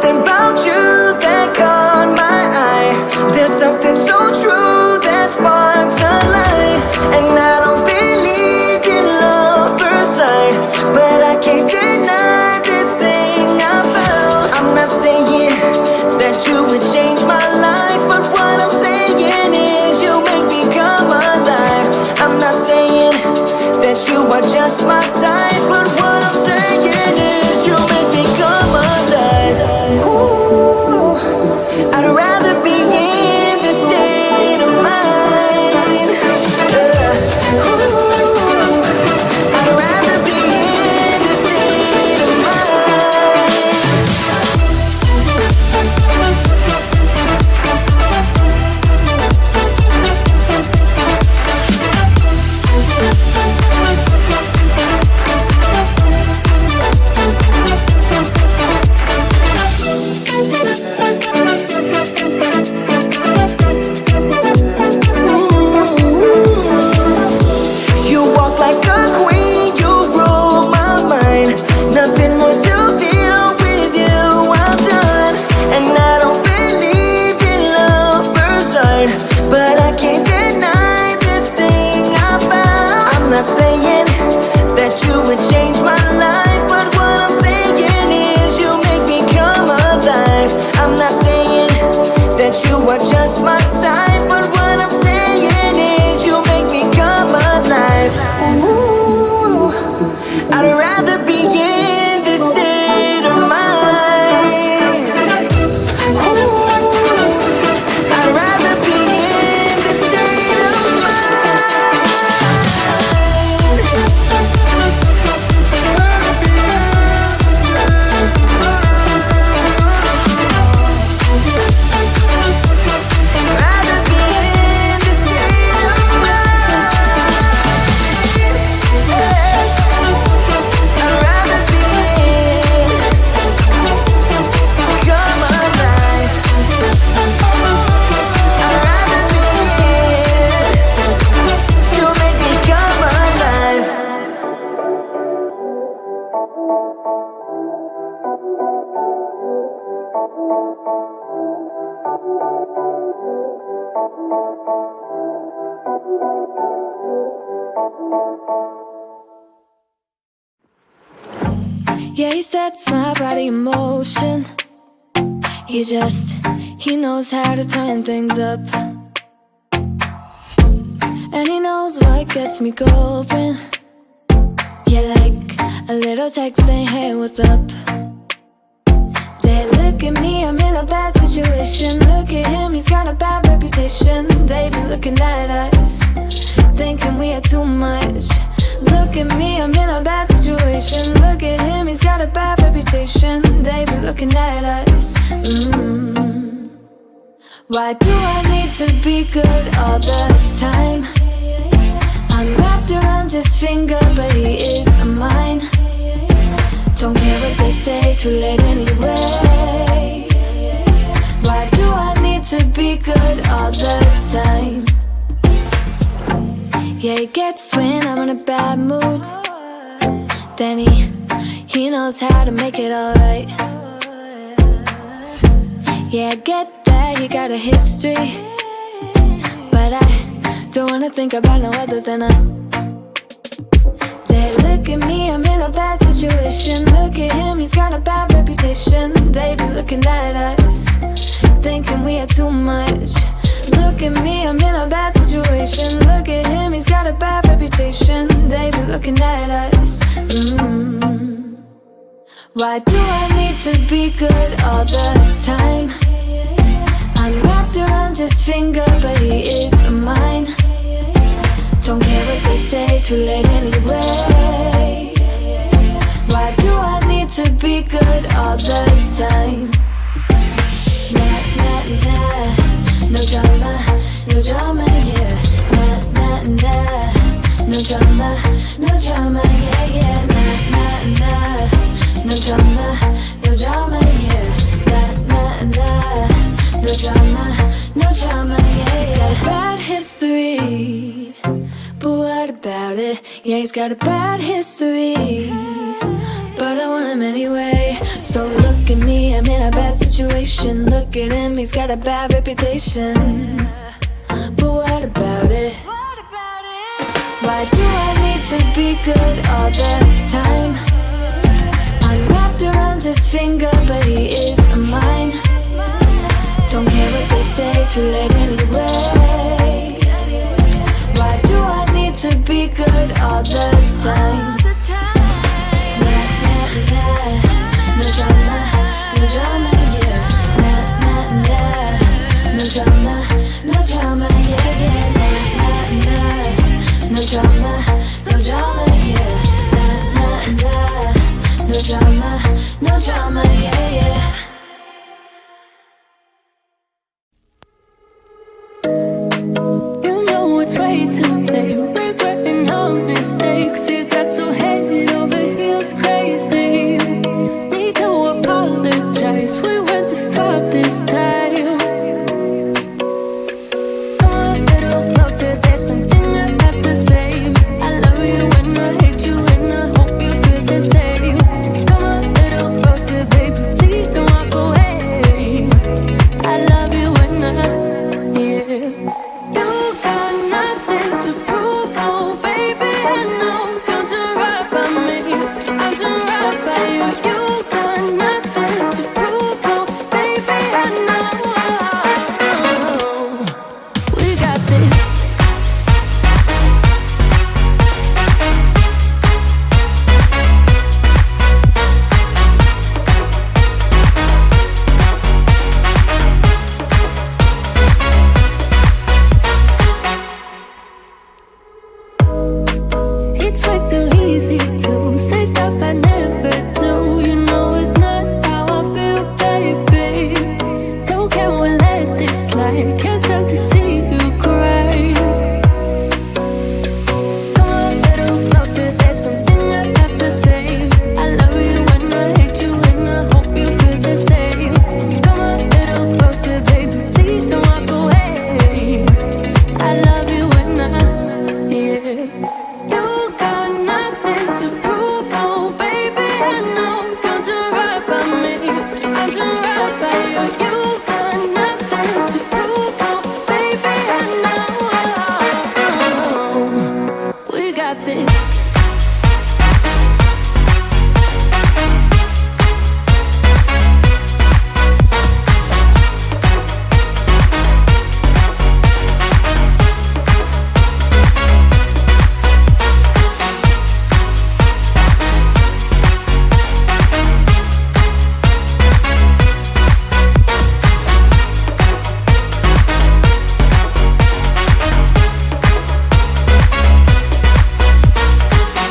something about you that caught my eye. There's something so true that sparks a light. And I don't believe in love first sight, but I can't deny this thing I found. I'm not saying that you would change my life, but what I'm saying is you make me come alive. I'm not saying that you are just my type, but what I'm saying is you make me come alive. Ooh, I'd rather be in this state of mind. Ooh, I'd rather be in this state of mind. You walk like a queen, you rule my mind. Nothing more to feel with you, I'm done. And I don't believe in love first sight, but I can't deny this thing I found. I'm not saying that you would change my life, but what I'm saying is you make me come alive. I'm not saying that you are just my type, but what I'm saying is you make me come alive. Ooh, I'd rather be in this state of mind. Ooh, I'd rather be in this state of rather be in this state of I'd rather be come alive. I'd rather be you make me come alive. Yeah, he sets my body in motion. He knows how to turn things up. And he knows what gets me going. Yeah, like a little text saying, hey, what's up? They look at me, I'm in a bad situation. Look at him, he's got a bad reputation. They be looking at us, thinking we are too much. Look at me, I'm in a bad situation. Look at him, he's got a bad reputation. They be looking at us. Why do I need to be good all the time? I'm wrapped around his finger, but he is mine. Don't care what they say, too late anyway. Why do I need to be good all the time? Yeah, he gets when I'm in a bad mood. Then he knows how to make it alright. Yeah, I get that he got a history, but I don't wanna think about no other than us. They look at me, I'm in a bad situation. Look at him, he's got a bad reputation. They be looking at us, thinking we are too much. Look at me, I'm in a bad situation. Look at him, he's got a bad reputation. They be looking at us. Why do I need to be good all the time? I'm wrapped around his finger, but he is mine. Don't care what they say, too late anyway. Why do I need to be good all the time? Nah, nah, nah. No drama, no drama, yeah. Nah, nah, nah. No drama, no drama, yeah, yeah. Nah, nah, nah. No drama, no drama, yeah. Nah, nah, nah. No drama, no drama, yeah, yeah. He's got a bad history, but what about it? Yeah, he's got a bad history, but I want him anyway. So look at me, I'm in a bad situation. Look at him, he's got a bad reputation. But what about it? Why do I need to be good all the time? I'm wrapped around his finger, but he is mine. Don't care what they say, too late anyway. Why do I need to be good all the time? Nah, nah, nah. No drama, no drama, yeah. Nah, nah, nah. No drama, no drama, yeah, yeah. Nah, nah, nah. No drama, no drama, yeah. Nah, nah, nah. No drama, no drama, yeah, yeah. You know it's way too late, regretting our mistakes. It got so head over heels crazy. Need to apologize, we went too far this time. Come a little closer, there's something I have to say. I love you and I hate you and I hope you feel the same. Come a little closer, baby, please don't walk away. I love you and yeah. You got nothing to prove, oh baby, I know. You're doing right by me, I'm doing right by you. You got nothing to prove, oh baby, I know. We got this. It's way too easy to say stuff I never do. You know it's not how I feel, baby. So can we let this slide? Can't stand to see you cry. Come a little closer, there's something I have to say. I love you and I hate you and I hope you feel the same. Come a little closer, baby, please don't walk away. I love you and yeah. You got nothing to prove, oh baby, I know. You're doing right by me, I'm doing right by you. You got nothing to prove, oh baby, I know. We got this.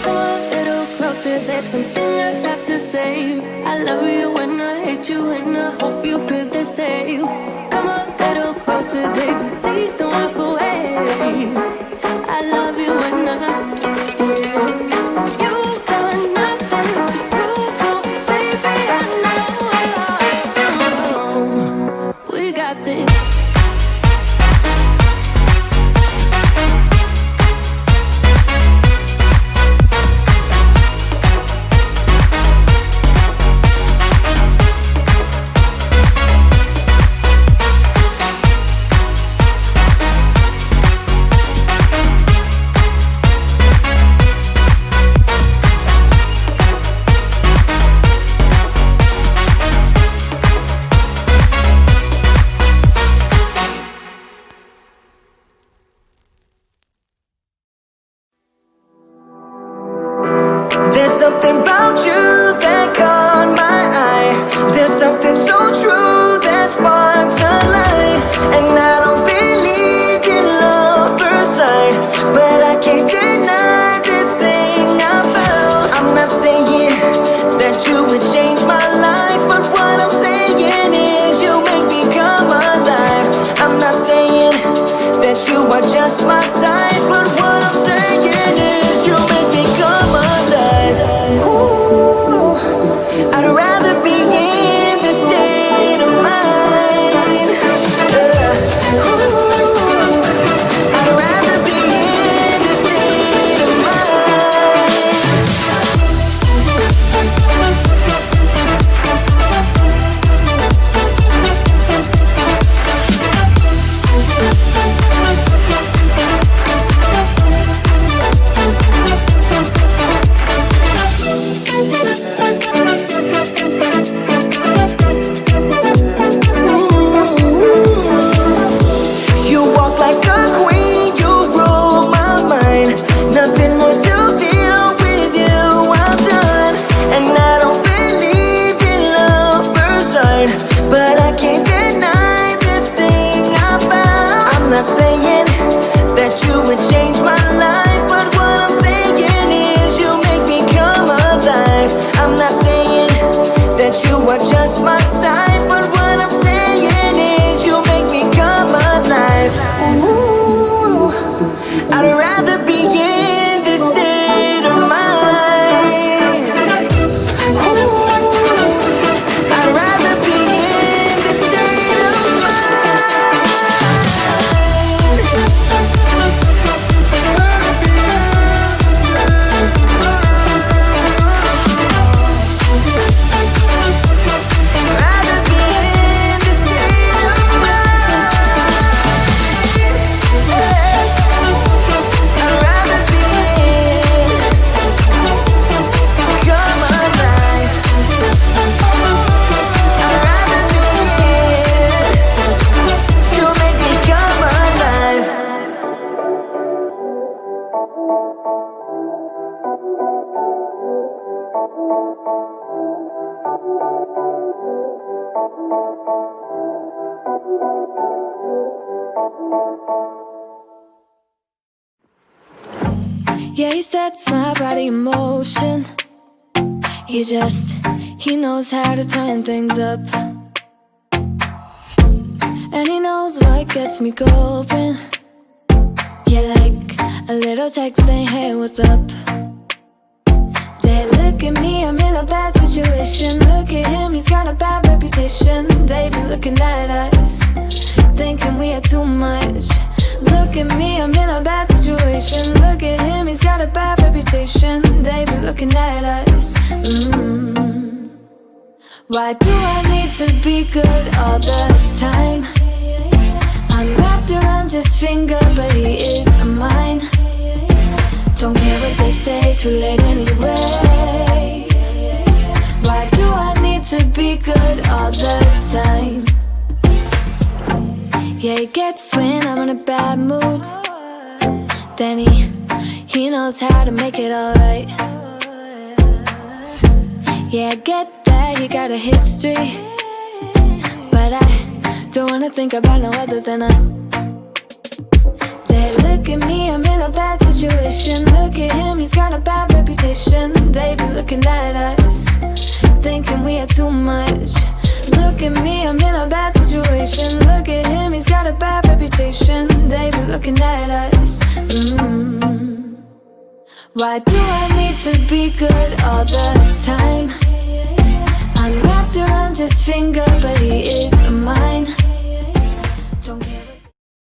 Come a little closer, there's something I have to say. I love you and I hate you and I hope you feel the same. Come a little closer, baby, please don't walk away. I love you and yeah. You got nothing to prove, oh baby, I know. We got this. my time, but what I'm saying is you make me come alive. Ooh, I'd rather be in this state of mind. Ooh, I'd rather be in this state of Yeah, he sets my body in motion. He knows how to turn things up. And he knows what gets me going. Yeah, like a little text saying, hey, what's up? They look at me, I'm in a bad situation. Look at him, he's got a bad reputation. They be looking at us, thinking we are too much. Look at me, I'm in a bad situation. Look at him, he's got a bad reputation. They be looking at us. Why do I need to be good all the time? I'm wrapped around his finger, but he is mine. Don't care what they say, too late anyway. Why do I need to be good all the time? Yeah, he gets when I'm in a bad mood. Then he knows how to make it alright. Yeah, I get that you got a history, but I don't wanna think about no other than us. They look at me, I'm in a bad situation. Look at him, he's got a bad reputation. They be looking at us, thinking we are too much. Look at me, I'm in a bad situation. Look at him, he's got a bad reputation. They be looking at us. Why do I need to be good all the time? I'm wrapped around his finger, but he is mine.